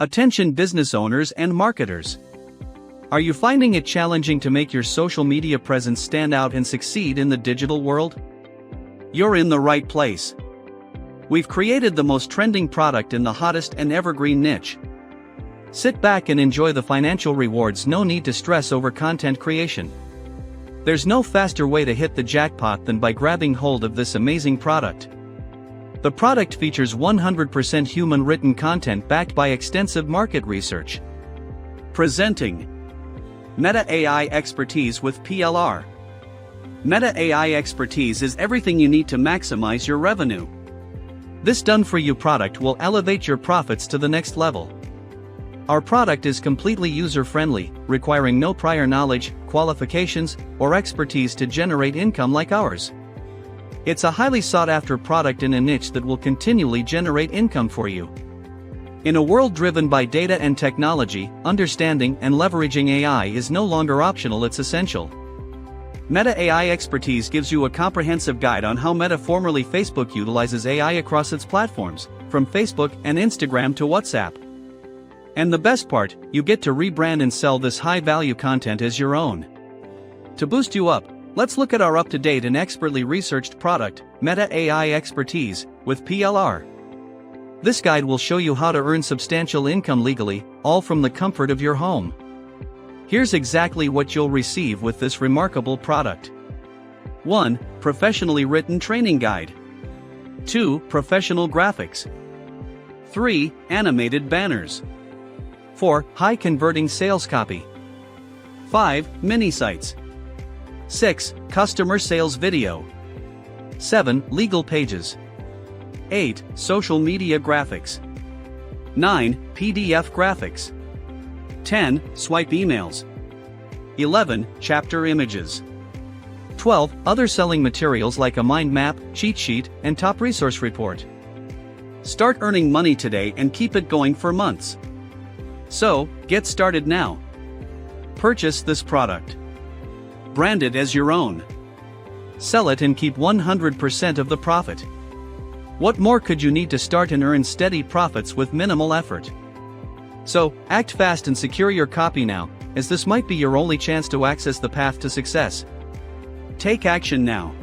Attention business owners and marketers. Are you finding it challenging to make your social media presence stand out and succeed in the digital world? You're in the right place. We've created the most trending product in the hottest and evergreen niche. Sit back and enjoy the financial rewards. No need to stress over content creation. There's no faster way to hit the jackpot than by grabbing hold of this amazing product. The product features 100% human-written content backed by extensive market research. Presenting Meta AI Expertise with PLR. Meta AI Expertise is everything you need to maximize your revenue. This done-for-you product will elevate your profits to the next level. Our product is completely user-friendly, requiring no prior knowledge, qualifications, or expertise to generate income like ours. It's a highly sought-after product in a niche that will continually generate income for you. In a world driven by data and technology, understanding and leveraging AI is no longer optional, it's essential. Meta AI Expertise gives you a comprehensive guide on how Meta, formerly Facebook, utilizes AI across its platforms, from Facebook and Instagram to WhatsApp. And the best part, you get to rebrand and sell this high-value content as your own. To boost you up, let's look at our up-to-date and expertly researched product, Meta AI Expertise, with PLR. This guide will show you how to earn substantial income legally, all from the comfort of your home. Here's exactly what you'll receive with this remarkable product. 1. Professionally written training guide. 2. Professional graphics. 3. Animated banners. 4. High-converting sales copy. 5. Mini sites. 6. Customer sales video. 7. Legal pages. 8. Social media graphics. 9. PDF graphics. 10. Swipe emails. 11. Chapter images. 12. Other selling materials like a mind map, cheat sheet, and top resource report. Start earning money today and keep it going for months. So, get started now. Purchase this product. Brand it as your own. Sell it and keep 100% of the profit. What more could you need to start and earn steady profits with minimal effort? So, act fast and secure your copy now, as this might be your only chance to access the path to success. Take action now.